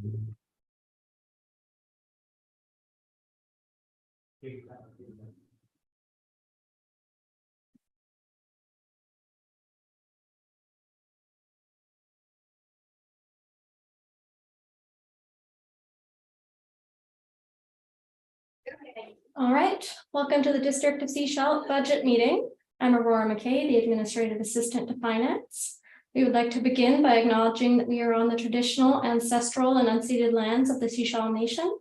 All right, welcome to the District of Sechelt budget meeting. I'm Aurora McKay, the Administrative Assistant to Finance. We would like to begin by acknowledging that we are on the traditional, ancestral, and unceded lands of the Sechelt Nation.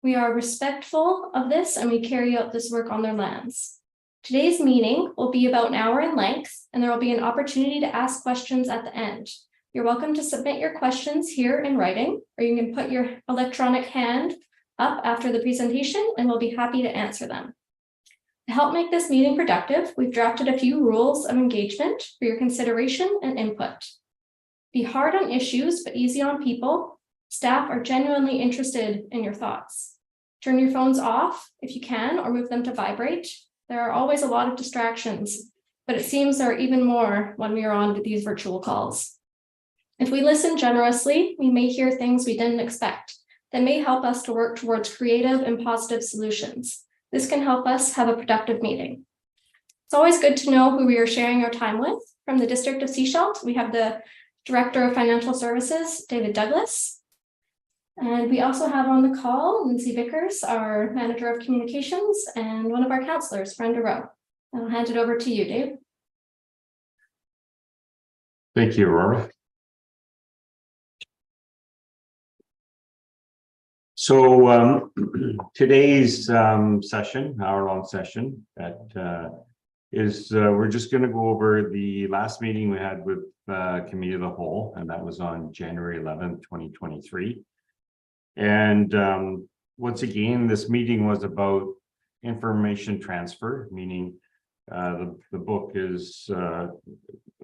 We are respectful of this and we carry out this work on their lands. Today's meeting will be about an hour in length, and there will be an opportunity to ask questions at the end. You're welcome to submit your questions here in writing, or you can put your electronic hand up after the presentation and we'll be happy to answer them. To help make this meeting productive, we've drafted a few rules of engagement for your consideration and input. Be hard on issues, but easy on people. Staff are genuinely interested in your thoughts. Turn your phones off if you can, or move them to vibrate. There are always a lot of distractions, but it seems there are even more when we are on these virtual calls. If we listen generously, we may hear things we didn't expect that may help us to work towards creative and positive solutions. This can help us have a productive meeting. It's always good to know who we are sharing our time with. From the District of Sechelt, we have the Director of Financial Services, David Douglas. And we also have on the call, Lindsay Vickers, our Manager of Communications, and one of our counselors, Brenda Rowe. I'll hand it over to you, Dave. Thank you, Aurora. So today's session, hour-long session, we're just going to go over the last meeting we had with Committee of the Whole, and that was on January 11th, 2023. And once again, this meeting was about information transfer, meaning the book is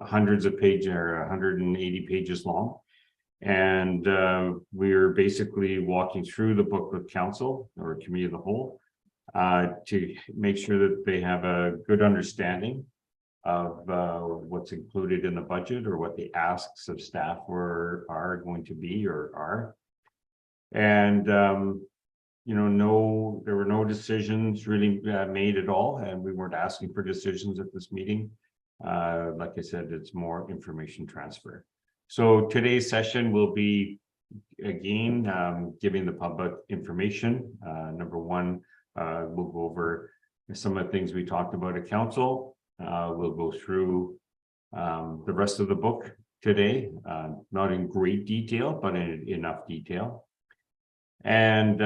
hundreds of pages, or 180 pages long. And we're basically walking through the book with council or Committee of the Whole to make sure that they have a good understanding of what's included in the budget or what the asks of staff are going to be or are. And you know, there were no decisions really made at all, and we weren't asking for decisions at this meeting. Like I said, it's more information transfer. So today's session will be, again, giving the public information. Number one, we'll go over some of the things we talked about at council. We'll go through the rest of the book today, not in great detail, but in enough detail. And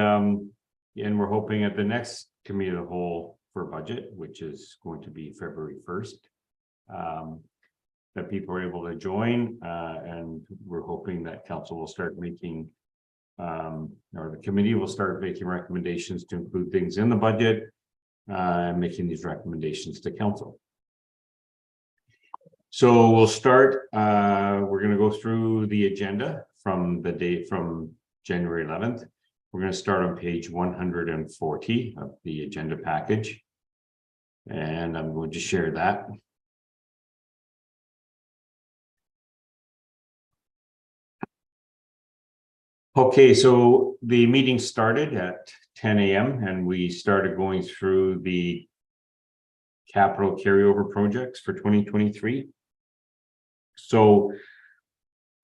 we're hoping at the next Committee of the Whole for budget, which is going to be February 1st, that people are able to join, and we're hoping that council will start making, or the committee will start making recommendations to include things in the budget, and making these recommendations to council. So we'll start, we're going to go through the agenda from January 11th. We're going to start on page 140 of the agenda package, and I'm going to share that. Okay, so the meeting started at 10 a.m. and we started going through the capital carryover projects for 2023. So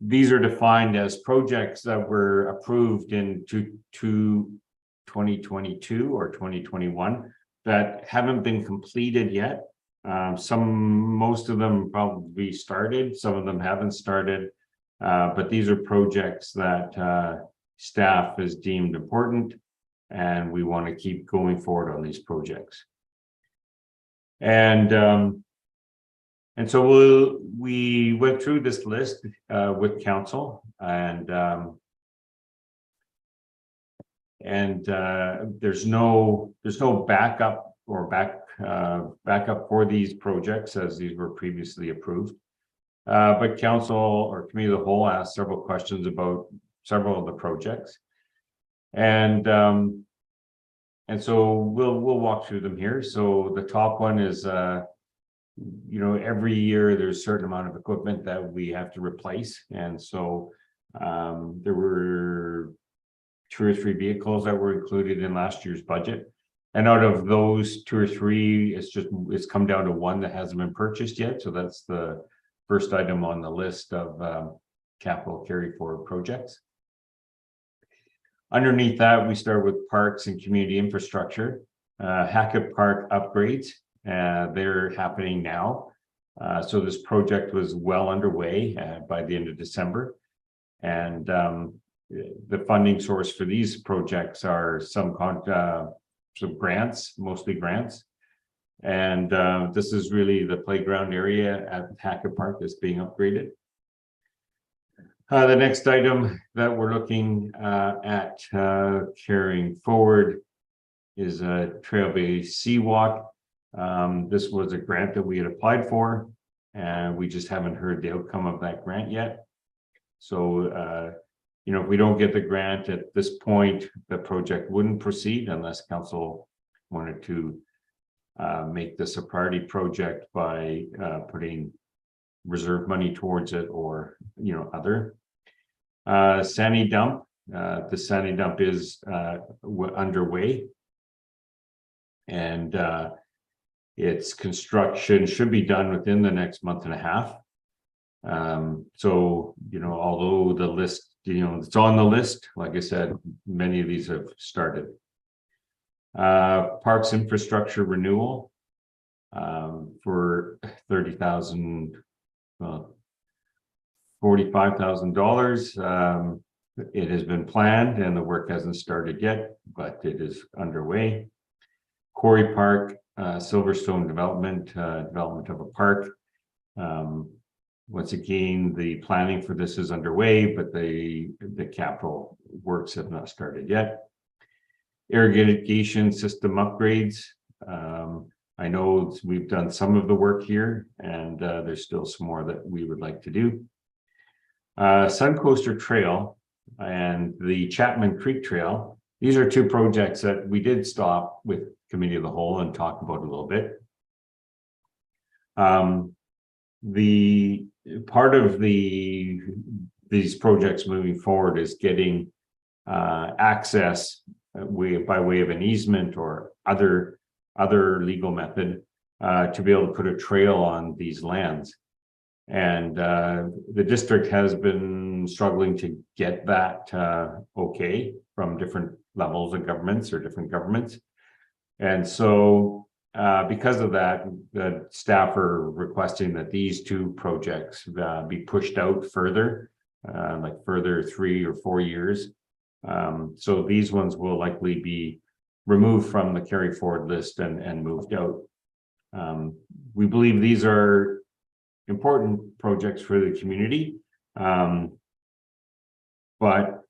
these are defined as projects that were approved in 2022 or 2021 that haven't been completed yet. Most of them probably started, some of them haven't started. But these are projects that staff has deemed important, and we want to keep going forward on these projects. And so we went through this list with council, and there's no backup or backup for these projects, as these were previously approved. But council or Committee of the Whole asked several questions about several of the projects, and so we'll walk through them here. So the top one is, you know, every year there's a certain amount of equipment that we have to replace, and so There were 2 or 3 vehicles that were included in last year's budget. And out of those 2 or 3, it's come down to 1 that hasn't been purchased yet. So that's the first item on the list of capital carry forward projects. Underneath that, we start with parks and community infrastructure. Hackett Park upgrades, they're happening now. So this project was well underway by the end of December. And the funding source for these projects are some grants, mostly grants. And this is really the playground area at Hackett Park that's being upgraded. The next item that we're looking at carrying forward is a Trailway Seawalk. This was a grant that we had applied for, and we just haven't heard the outcome of that grant yet. So, you know, if we don't get the grant at this point, the project wouldn't proceed unless council wanted to make this a priority project by putting reserve money towards it, or, you know, other. Sandy dump. The Sandy dump is underway. And its construction should be done within the next month and a half. So, you know, although the list, you know, it's on the list, like I said, many of these have started. Parks infrastructure renewal for $30,000, $45,000. It has been planned and the work hasn't started yet, but it is underway. Quarry Park, Silverstone development of a park. Once again, the planning for this is underway, but the capital works have not started yet. Irrigation system upgrades. I know we've done some of the work here, and there's still some more that we would like to do. Suncoaster Trail and the Chapman Creek Trail. These are 2 projects that we did stop with Committee of the Whole and talk about a little bit. The part of these projects moving forward is getting access by way of an easement or other legal method to be able to put a trail on these lands. And the district has been struggling to get that okay from different levels of governments or different governments. And so because of that, the staff are requesting that these 2 projects be pushed out further, like further 3 or 4 years. So these ones will likely be removed from the carry forward list and moved out. We believe these are important projects for the community, but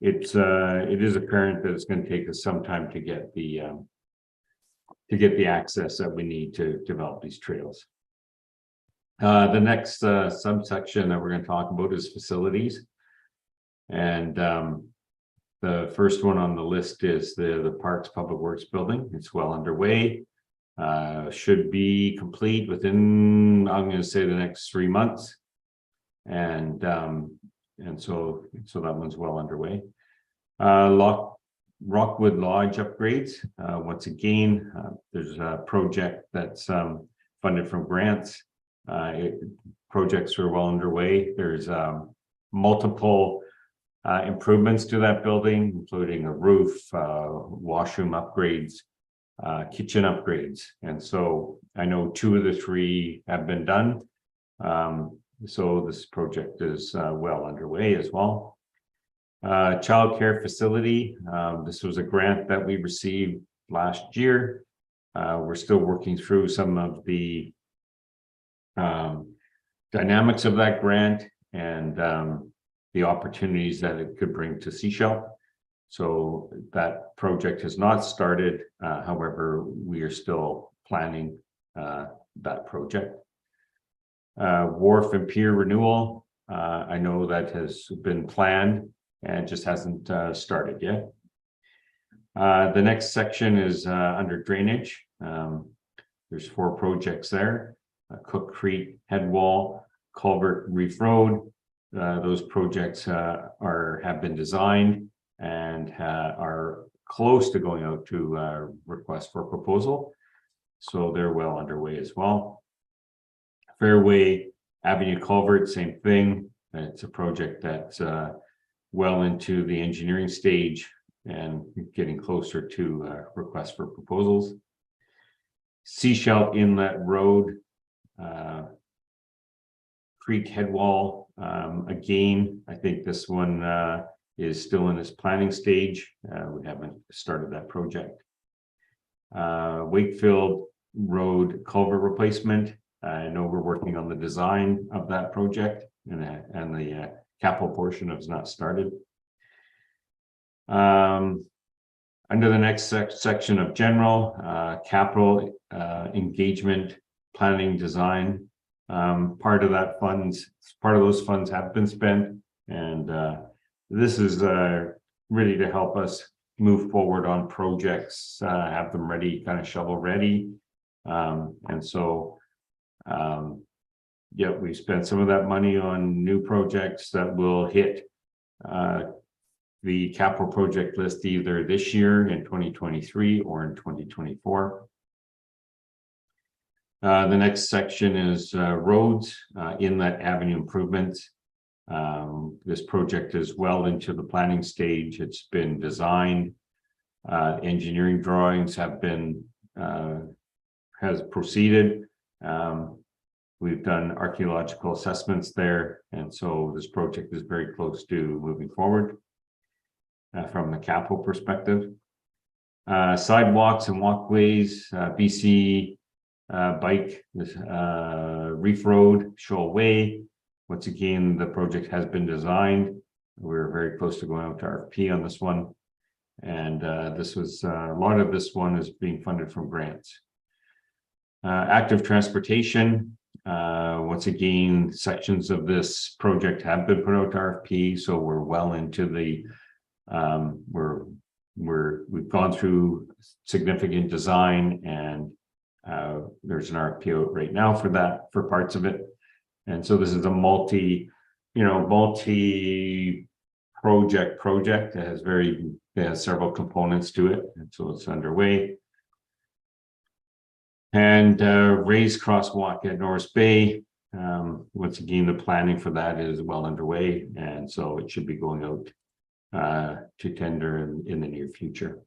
it is apparent that it's going to take us some time to get the access that we need to develop these trails. The next subsection that we're going to talk about is facilities, and the first one on the list is the Parks Public Works building. It's well underway. Should be complete within, I'm going to say, the next 3 months, and so that one's well underway. Rockwood Lodge upgrades. Once again, there's a project that's funded from grants. Projects are well underway. There's multiple improvements to that building, including a roof, washroom upgrades, kitchen upgrades. And so I know 2 of the 3 have been done. So this project is well underway as well. Child care facility. This was a grant that we received last year. We're still working through some of the dynamics of that grant and the opportunities that it could bring to Sechelt. So that project has not started. However, we are still planning that project. Wharf and pier renewal. I know that has been planned and just hasn't started yet. The next section is under drainage. There's 4 projects there. Cook Creek Head Wall, Culvert Reef Road, those projects have been designed and are close to going out to request for proposal. So they're well underway as well. Fairway Avenue Culvert, same thing. It's a project that's well into the engineering stage and getting closer to request for proposals. Seashell Inlet Road, Creek Headwall, again, I think this one is still in its planning stage. We haven't started that project. Wakefield Road culvert replacement. I know we're working on the design of that project, and the capital portion is not started. Under the next section of general, capital engagement, planning, design. Part of those funds have been spent, and this is really to help us move forward on projects, have them ready, kind of shovel ready. And so, yeah, we spent some of that money on new projects that will hit the capital project list either this year in 2023 or in 2024. The next section is roads, Inlet Avenue improvements. This project is well into the planning stage. It's been designed. Engineering drawings have been has proceeded. We've done archaeological assessments there, and so this project is very close to moving forward from the capital perspective. Sidewalks and walkways, BC Bike, Reef Road, Shoal Way. Once again, the project has been designed. We're very close to going out to RFP on this one. And this was a lot of this one is being funded from grants. Active transportation. Once again, sections of this project have been put out to RFP, so we're well into the we've gone through significant design, and there's an RFP out right now for that, for parts of it. And so this is a multi project that has several components to it, and so it's underway. And raised crosswalk at Norris Bay. Once again, the planning for that is well underway, and so it should be going out to tender in the near future.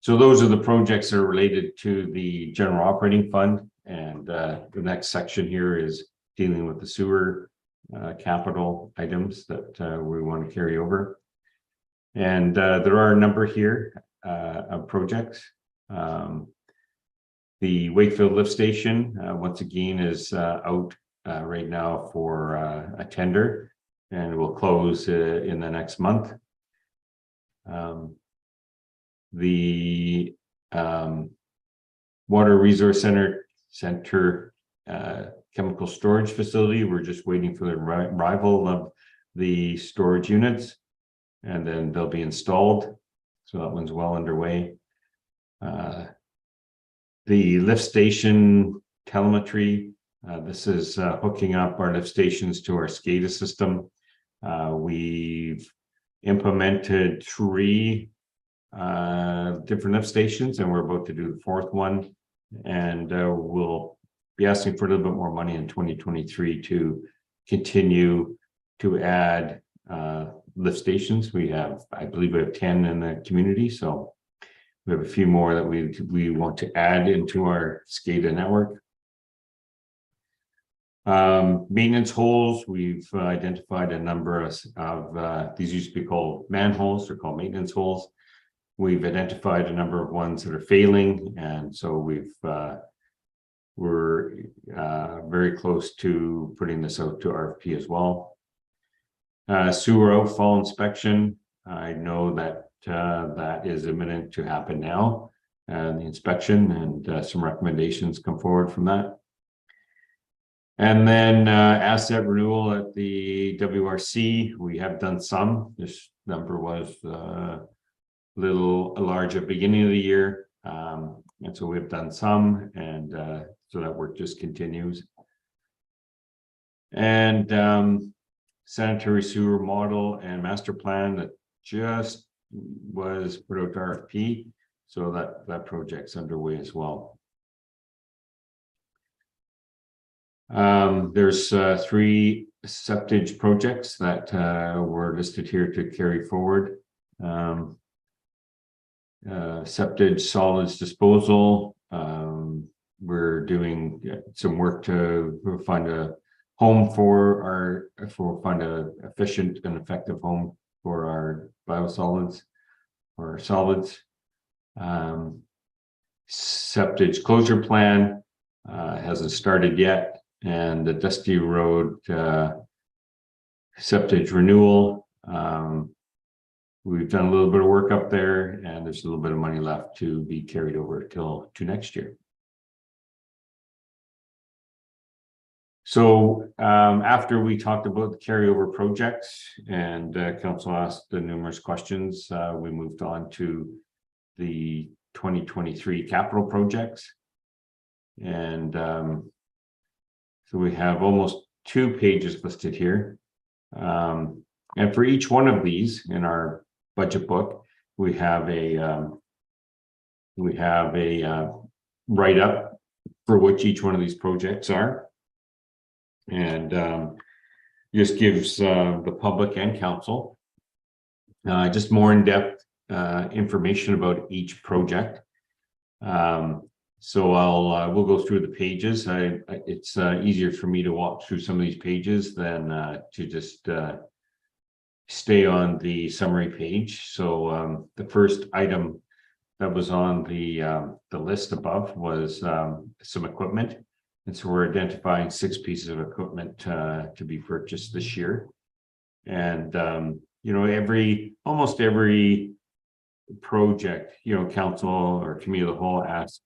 So those are the projects that are related to the general operating fund, and the next section here is dealing with the sewer capital items that we want to carry over. And there are a number here of projects. The Wakefield lift station, once again, is out right now for a tender, and will close in the next month. The Water Resource Center chemical storage facility, we're just waiting for the arrival of the storage units, and then they'll be installed. So that one's well underway. The lift station telemetry, this is hooking up our lift stations to our SCADA system. We've implemented 3 different lift stations, and we're about to do the 4th one, and we'll be asking for a little bit more money in 2023 to continue to add lift stations. I believe we have 10 in the community, so we have a few more that we want to add into our SCADA network. Maintenance holes, we've identified a number of these used to be called manholes, they're called maintenance holes. We've identified a number of ones that are failing, and so we're very close to putting this out to RFP as well. Sewer outfall inspection, I know that that is imminent to happen now, the inspection, and some recommendations come forward from that. And then asset renewal at the WRC, we have done some. This number was a little larger beginning of the year, and so we've done some, and so that work just continues. And sanitary sewer model and master plan that just was put out to RFP. So that project's underway as well. There's 3 septage projects that were listed here to carry forward. Septage solids disposal. We're doing some work to find a home find a efficient and effective home for our biosolids or solids. Septage closure plan hasn't started yet, and the Dusty Road septage renewal. We've done a little bit of work up there, and there's a little bit of money left to be carried over to next year. So after we talked about the carryover projects and council asked the numerous questions, we moved on to the 2023 capital projects. And so we have almost 2 pages listed here. And for each one of these in our budget book, we have a write-up for which each one of these projects are. And just gives the public and council just more in-depth information about each project. So we'll go through the pages. It's easier for me to walk through some of these pages than to just stay on the summary page. So the first item that was on the list above was some equipment. And so we're identifying 6 pieces of equipment to be purchased this year. And, you know, almost every project, you know, council or committee of the whole asks,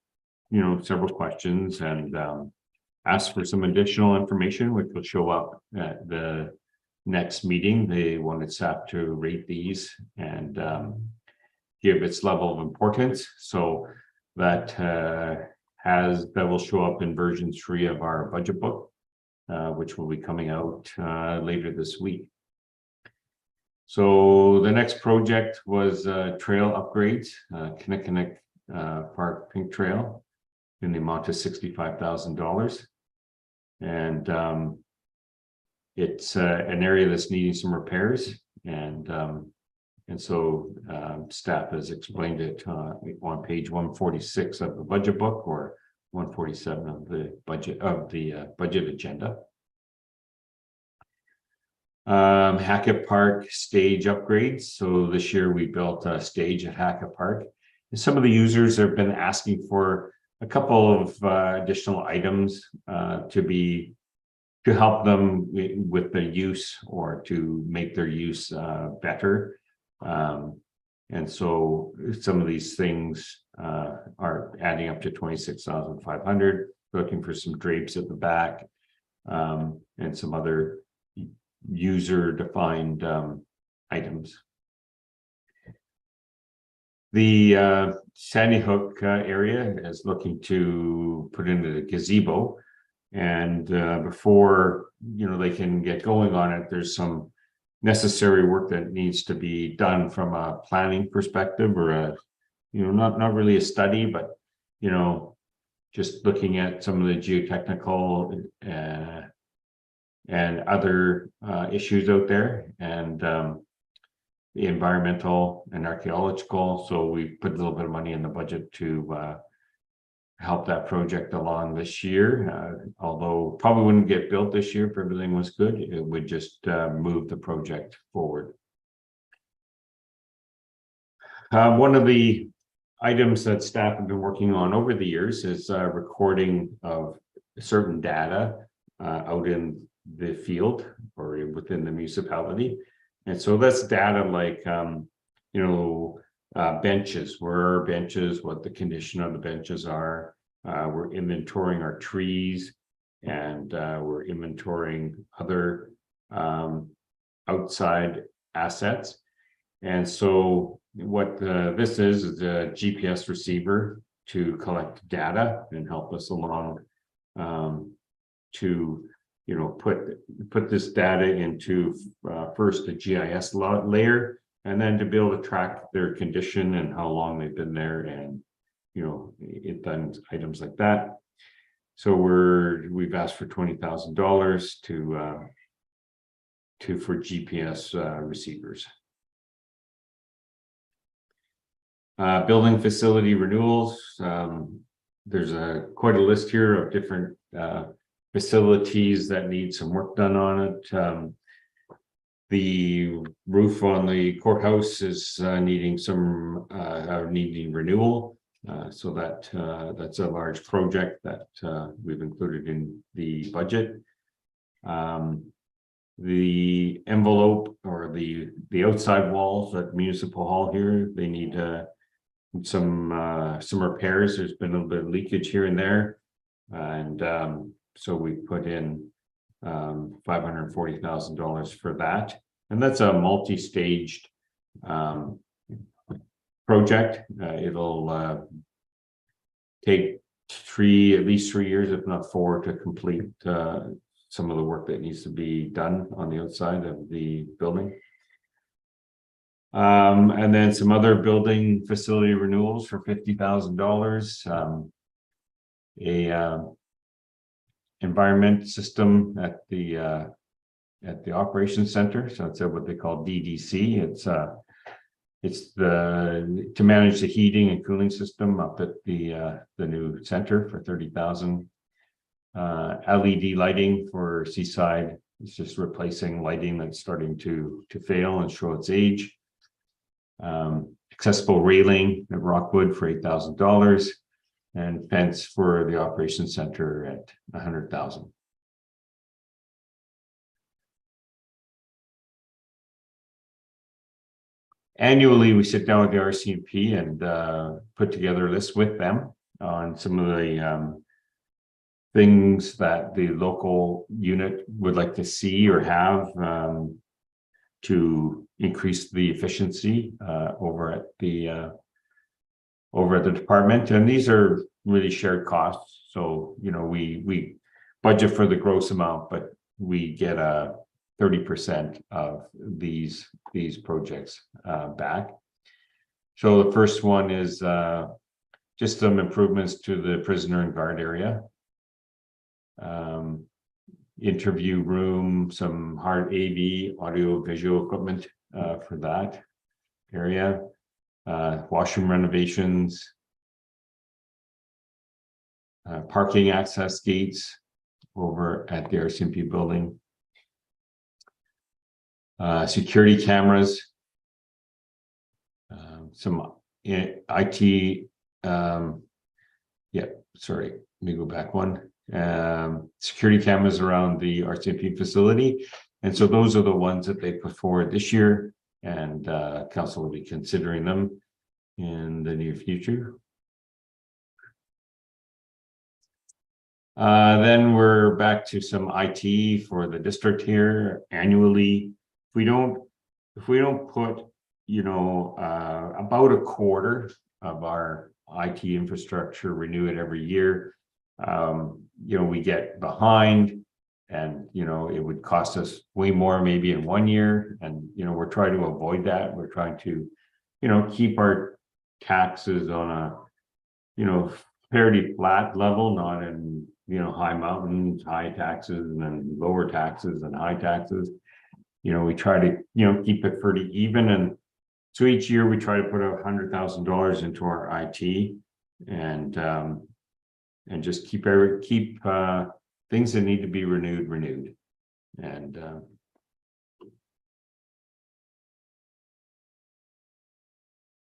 you know, several questions and ask for some additional information, which will show up at the next meeting. They wanted staff to rate these and give its level of importance. So that will show up in version 3 of our budget book, which will be coming out later this week. So the next project was trail upgrades, Kinnickinnic Park Pink Trail in the amount of $65,000. And it's an area that's needing some repairs. And so staff has explained it on page 146 of the budget book or 147 of the budget agenda. Hackett Park stage upgrades. So this year we built a stage at Hackett Park. And some of the users have been asking for a couple of additional items to help them with the use or to make their use better. And so some of these things are adding up to $26,500, looking for some drapes at the back and some other user defined items. The Sandy Hook area is looking to put in a gazebo, and before they can get going on it, there's some necessary work that needs to be done from a planning perspective, or a not really a study, but just looking at some of the geotechnical and other issues out there, and the environmental and archaeological. So we put a little bit of money in the budget to help that project along this year, although probably wouldn't get built this year if everything was good. It would just move the project forward. One of the items that staff have been working on over the years is recording of certain data out in the field or within the municipality. And so that's data like, benches, where are benches, what the condition of the benches are. We're inventorying our trees, and we're inventorying other outside assets. And so what this is a GPS receiver to collect data and help us along to put this data into first a GIS layer, and then to be able to track their condition and how long they've been there, and it done items like that. So we've asked for $20,000 for GPS receivers. Building facility renewals. There's quite a list here of different facilities that need some work done on it. The roof on the courthouse is needing renewal. So that's a large project that we've included in the budget. The envelope or the outside walls at Municipal Hall here, they need some repairs. There's been a little bit of leakage here and there, and so we put in $540,000 for that, and that's a multi-staged project. It'll take at least 3 years, if not 4, to complete some of the work that needs to be done on the outside of the building. And then some other building facility renewals for $50,000. Environment system at the operations center. So it's what they call DDC. It's to manage the heating and cooling system up at the new center for $30,000. LED lighting for Seaside. It's just replacing lighting that's starting to fail and show its age. Accessible railing at Rockwood for $8,000, and fence for the operations center at $100,000. Annually, we sit down with the RCMP and put together a list with them on some of the things that the local unit would like to see or have to increase the efficiency over at the department. And these are really shared costs. So, we budget for the gross amount, but we get 30% of these projects back. So the first one is just some improvements to the prisoner and guard area. Interview room, some hard AV, audio visual equipment for that area. Washroom renovations. Parking access gates over at the RCMP building. Security cameras. Some IT. Sorry, let me go back one. Security cameras around the RCMP facility, and so those are the ones that they put forward this year, and council will be considering them in the near future. Then we're back to some IT for the district here annually. If we don't put about a quarter of our IT infrastructure, renew it every year, we get behind, and it would cost us way more maybe in 1 year, and we're trying to avoid that. We're trying to keep our taxes on a fairly flat level, not in high mountains, high taxes, and then lower taxes and high taxes. We try to keep it pretty even, and so each year we try to put $100,000 into our IT, and just keep things that need to be renewed.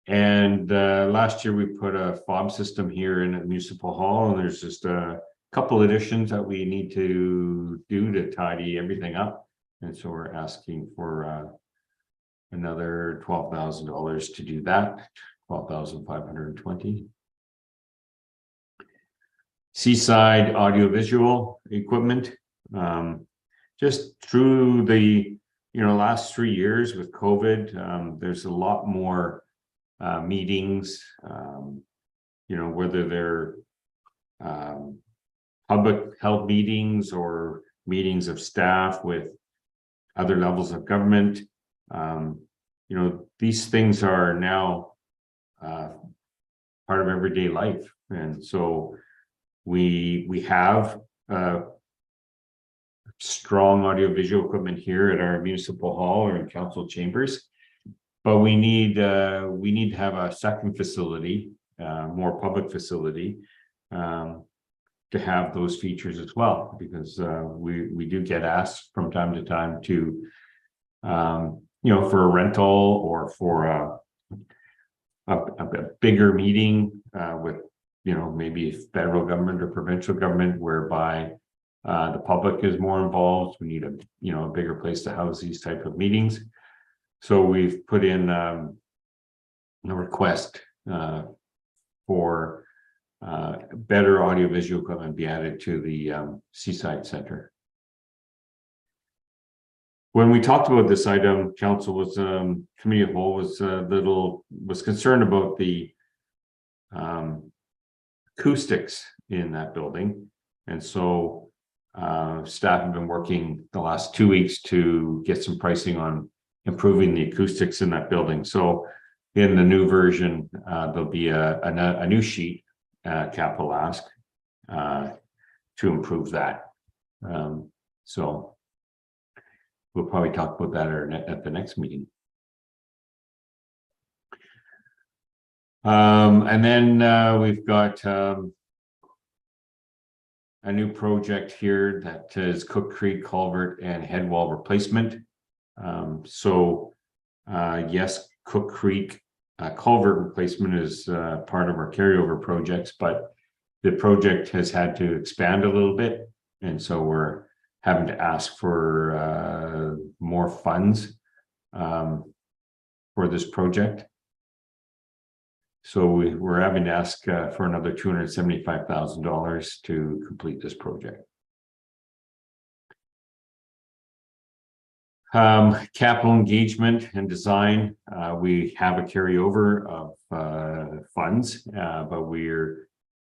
And last year we put a fob system here in at Municipal Hall, and there's just a couple additions that we need to do to tidy everything up, and so we're asking for another $12,000 to do that. $12,520. Seaside audiovisual equipment. Just through the last 3 years with COVID, there's a lot more meetings, whether they're public health meetings or meetings of staff with other levels of government. These things are now part of everyday life. And so we have strong audiovisual equipment here at our municipal hall or in council chambers, but we need to have a second facility, more public facility, to have those features as well, because we do get asked from time to time to for a rental or for a bigger meeting with maybe federal government or provincial government, whereby the public is more involved. We need a bigger place to house these type of meetings. So we've put in a request for better audiovisual equipment be added to the Seaside Center. When we talked about this item, council was committee of whole was concerned about the acoustics in that building, and so staff have been working the last 2 weeks to get some pricing on improving the acoustics in that building. So in the new version, there'll be a new sheet, capital ask, to improve that. So we'll probably talk about that at the next meeting. And then we've got a new project here that is Cook Creek culvert and head wall replacement. Yes, Cook Creek culvert replacement is part of our carryover projects, but the project has had to expand a little bit, and so we're having to ask for more funds for this project. So we're having to ask for another $275,000 to complete this project. Capital engagement and design, we have a carryover of funds, but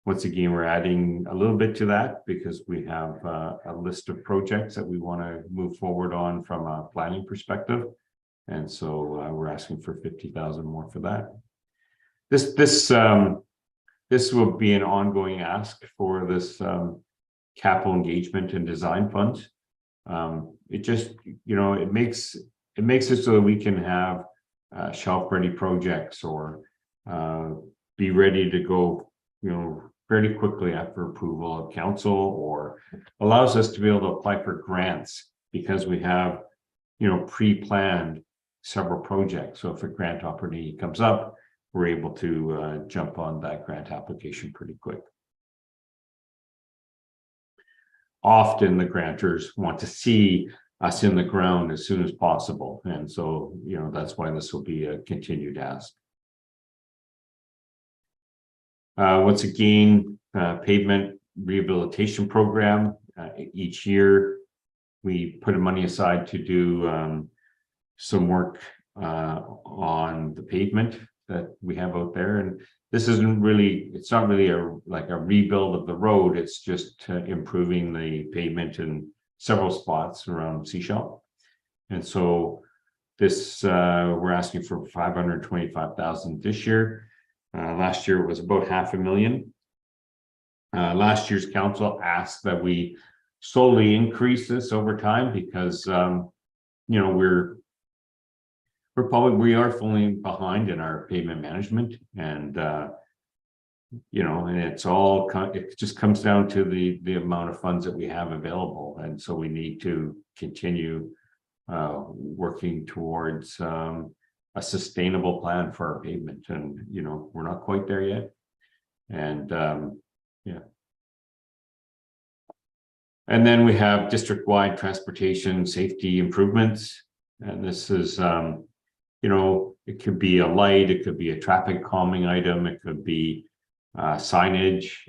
once again, we're adding a little bit to that because we have a list of projects that we want to move forward on from a planning perspective. And so we're asking for $50,000 more for that. This will be an ongoing ask for this capital engagement and design funds. It just, it makes it so that we can have shelf ready projects or be ready to go, fairly quickly after approval of council, or allows us to be able to apply for grants because we have, pre-planned several projects. So if a grant opportunity comes up, we're able to jump on that grant application pretty quick. Often the grantors want to see us in the ground as soon as possible. And so, that's why this will be a continued ask. Once again, pavement rehabilitation program. Each year, we put money aside to do some work on the pavement that we have out there. And this isn't really, it's not really like a rebuild of the road. It's just improving the pavement in several spots around Sechelt. And so this, we're asking for $525,000 this year. Last year it was about $500,000. Last year's council asked that we slowly increase this over time because, we are falling behind in our pavement management, and and it just comes down to the amount of funds that we have available, and so we need to continue working towards a sustainable plan for our pavement, and we're not quite there yet, and and then we have district-wide transportation safety improvements, and this is it could be a light, it could be a traffic calming item, it could be signage.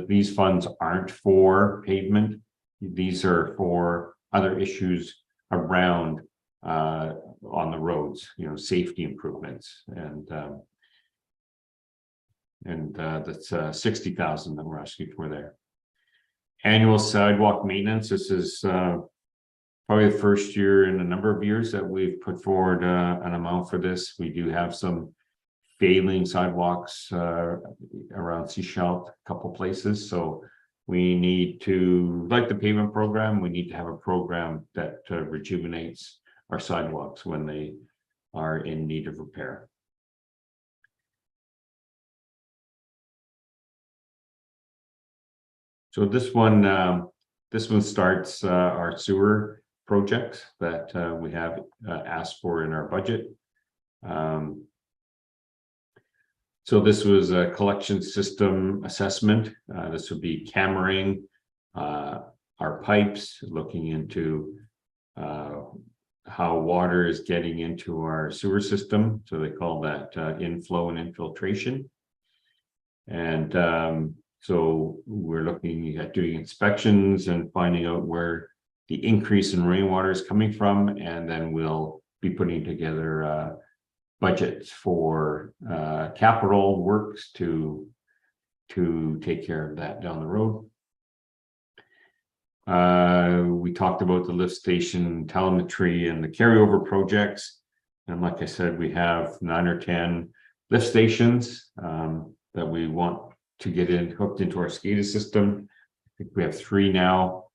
These funds aren't for pavement. These are for other issues around on the roads, safety improvements, and that's $60,000 that we're asking for there. annual sidewalk maintenance. This is probably the first year in a number of years that we've put forward an amount for this. We do have some failing sidewalks around Sechelt, a couple places. So we need to, like the pavement program, we need to have a program that rejuvenates our sidewalks when they are in need of repair. So this one starts our sewer projects that we have asked for in our budget. So this was a collection system assessment. This would be cammering our pipes, looking into how water is getting into our sewer system. So they call that inflow and infiltration. And so we're looking at doing inspections and finding out where the increase in rainwater is coming from. And then we'll be putting together budgets for capital works to take care of that down the road. We talked about the lift station telemetry and the carryover projects. And like I said, we have 9 or 10 lift stations that we want to get hooked into our SCADA system. I think we have 3 now,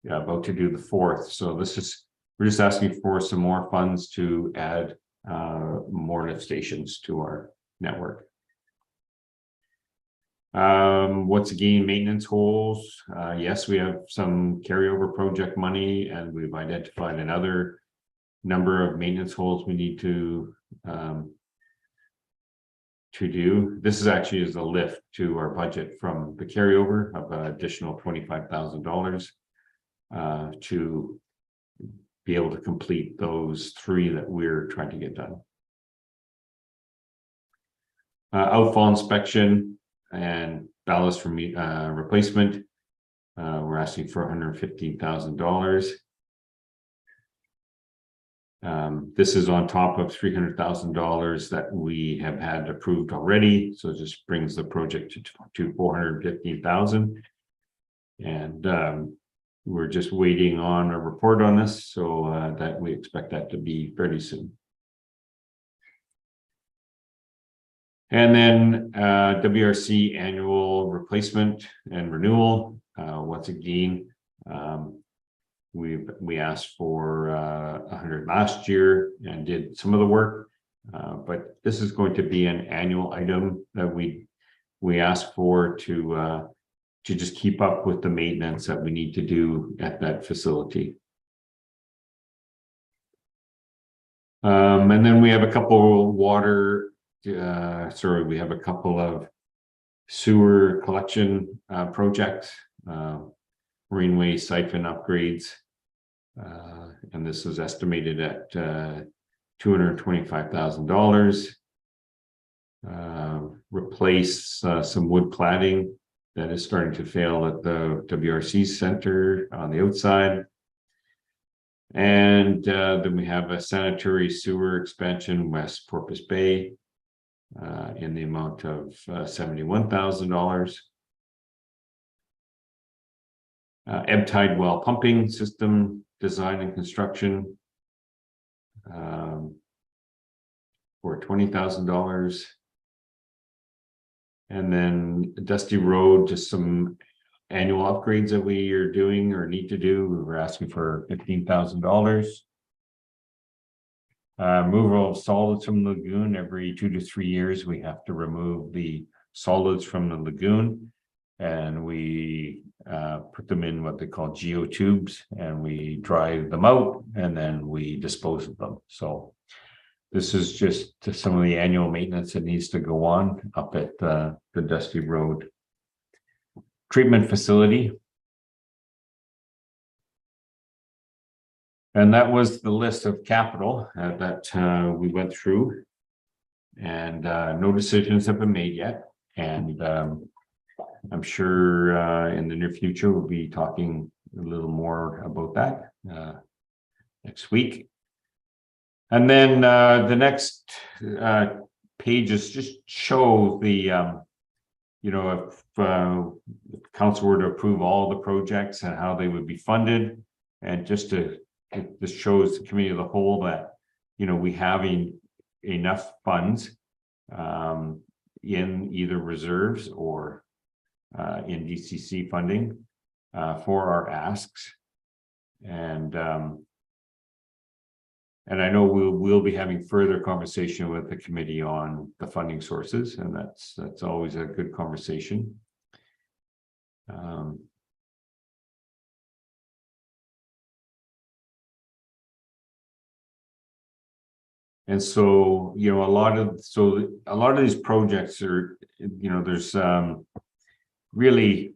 about to do the 4th. So we're just asking for some more funds to add more lift stations to our network. Once again, maintenance holes. Yes, we have some carryover project money, and we've identified another number of maintenance holes we need to do. This is actually as a lift to our budget from the carryover of an additional $25,000 to be able to complete those 3 that we're trying to get done. Outfall inspection and ballast from replacement. We're asking for $115,000. This is on top of $300,000 that we have had approved already. So it just brings the project to $415,000. And we're just waiting on a report on this, so that we expect that to be fairly soon. And then WRC annual replacement and renewal. Once again, we asked for 100 last year and did some of the work, but this is going to be an annual item that we ask for to just keep up with the maintenance that we need to do at that facility. And then we have a couple water, we have a couple of sewer collection projects, marine waste siphon upgrades. And this is estimated at $225,000. Replace some wood cladding that is starting to fail at the WRC center on the outside. And then we have a sanitary sewer expansion West Porpoise Bay in the amount of $71,000. Ebb tide well pumping system design and construction for $20,000. And then Dusty Road, just some annual upgrades that we are doing or need to do. We were asking for $15,000. Removal of solids from the lagoon. Every 2 to 3 years, we have to remove the solids from the lagoon, and we put them in what they call geotubes, and we dry them out, and then we dispose of them. So this is just some of the annual maintenance that needs to go on up at the Dusty Road treatment facility. And that was the list of capital that we went through, and no decisions have been made yet. And I'm sure in the near future, we'll be talking a little more about that next week. And then the next pages just show the, if council were to approve all the projects and how they would be funded. And just this shows the committee of the whole that, you know, we having enough funds in either reserves or in DCC funding for our asks. And I know we'll be having further conversation with the committee on the funding sources, and that's always a good conversation. And so, you know, a lot of these projects are, you know, there's really,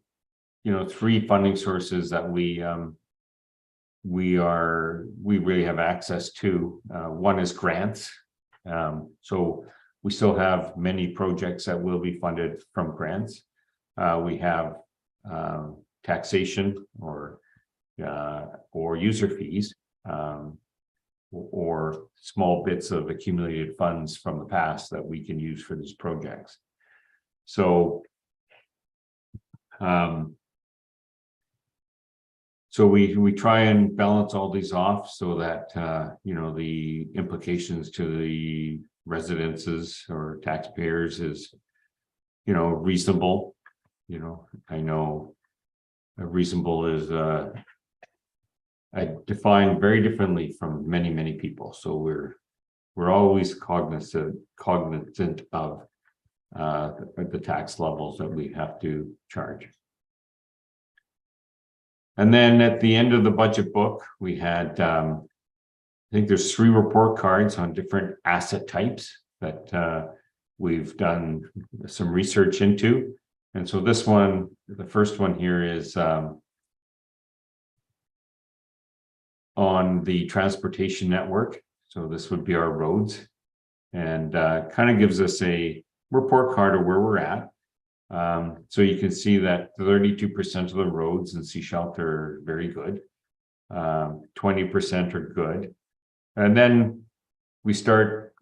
you know, three funding sources that we really have access to. One is grants. So we still have many projects that will be funded from grants. We have taxation or user fees, or small bits of accumulated funds from the past that we can use for these projects. So we try and balance all these off so that you know, the implications to the residences or taxpayers is, you know, reasonable. You know, I know reasonable is I define very differently from many people. So we're always cognizant of the tax levels that we have to charge. And then at the end of the budget book, we had, I think there's 3 report cards on different asset types that we've done some research into. And so this one, the first one here is on the transportation network. So this would be our roads, and kind of gives us a report card of where we're at. So you can see that 32% of the roads in Sechelt are very good. 20% are good. And then we start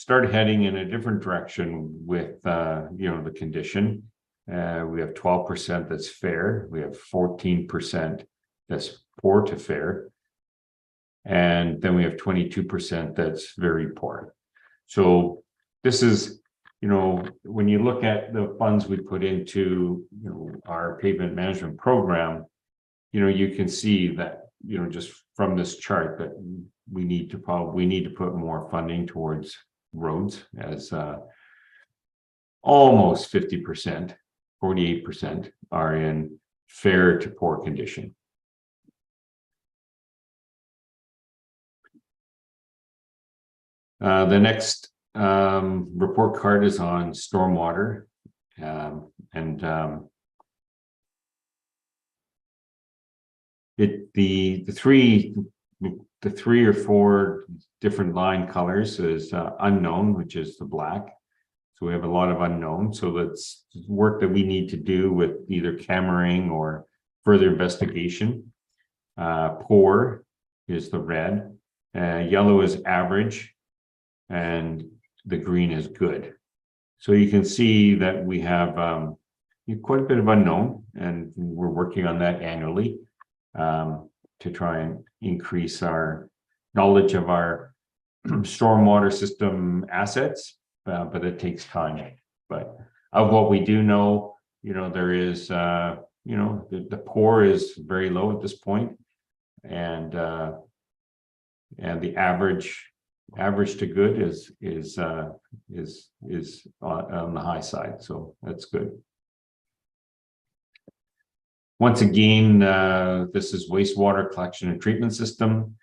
heading in a different direction with, you know, the condition. We have 12% that's fair. We have 14% that's poor to fair. And then we have 22% that's very poor. So this is, you know, when you look at the funds we put into, you know, our pavement management program, you know, you can see that, you know, just from this chart that we need to put more funding towards roads, as almost 50%, 48% are in fair to poor condition. The next report card is on stormwater, and the three or four different line colors is unknown, which is the black. So we have a lot of unknown. So that's work that we need to do with either cammering or further investigation. Poor is the red, yellow is average, and the green is good. So you can see that we have quite a bit of unknown, and we're working on that annually to try and increase our knowledge of our stormwater system assets, but it takes time. But of what we do know, you know, there is, you know, the poor is very low at this point, and the average to good is on the high side, so that's good. Once again, this is wastewater collection and treatment system.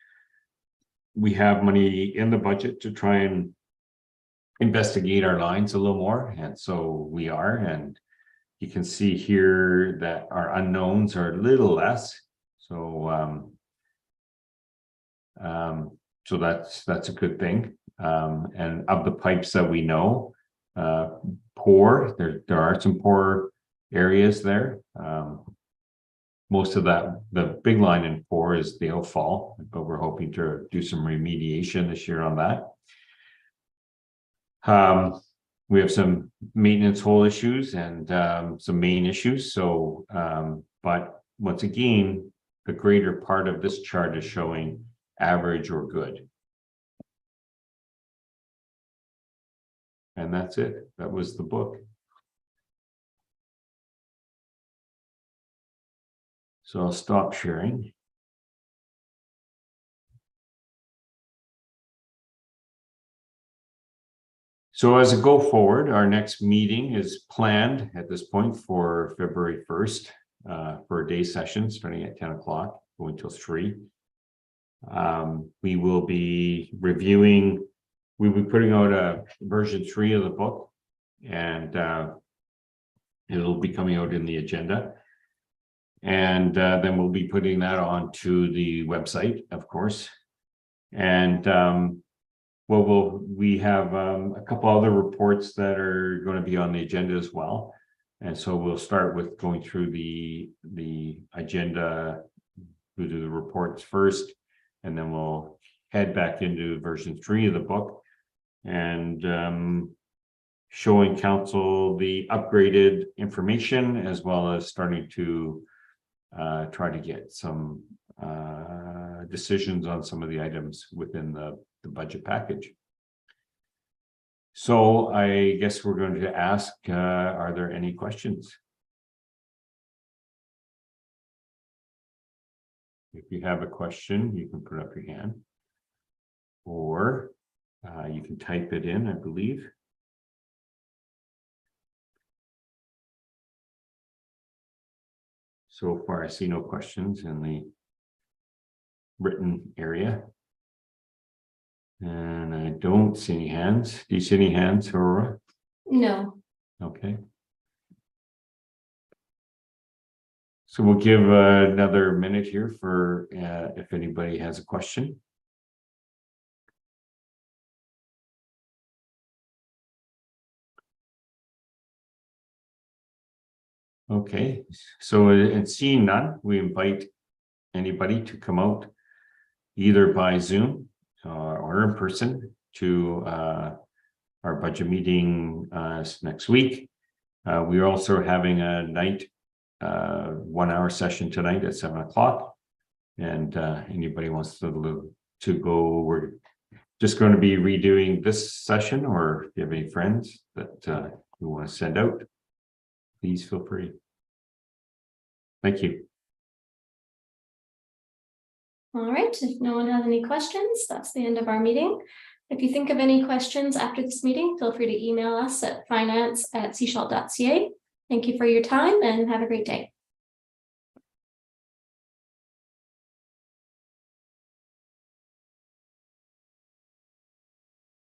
We have money in the budget to try and investigate our lines a little more, and so we are. And you can see here that our unknowns are a little less. So so that's a good thing. And of the pipes that we know, poor, there are some poor areas there. Most of that, the big line in poor is Dale Fall, but we're hoping to do some remediation this year on that. we have some maintenance hole issues and some main issues. So, but once again, the greater part of this chart is showing average or good. And that's it. That was the book. So I'll stop sharing. So as a go forward, our next meeting is planned at this point for February 1st for a day session starting at 10 o'clock, going till 3. We will be reviewing, we'll be putting out a version 3 of the book, and it'll be coming out in the agenda. And then we'll be putting that onto the website, of course. And we have a couple other reports that are going to be on the agenda as well. And so we'll start with going through the agenda, we'll do the reports first, and then we'll head back into version 3 of the book and showing council the upgraded information, as well as starting to try to get some decisions on some of the items within the budget package. So I guess we're going to ask, are there any questions? If you have a question, you can put up your hand, or you can type it in, I believe. So far, I see no questions in the written area. And I don't see any hands. Do you see any hands, Aurora? No. Okay. So we'll give another minute here for if anybody has a question. Okay, so and seeing none, we invite anybody to come out either by Zoom or in person to our budget meeting next week. We are also having a night 1-hour session tonight at 7 o'clock. And anybody wants to go, we're just going to be redoing this session, or if you have any friends that you want to send out, please feel free. Thank you. All right, if no one has any questions, that's the end of our meeting. If you think of any questions after this meeting, feel free to email us at finance@sechalt.ca. Thank you for your time and have a great day.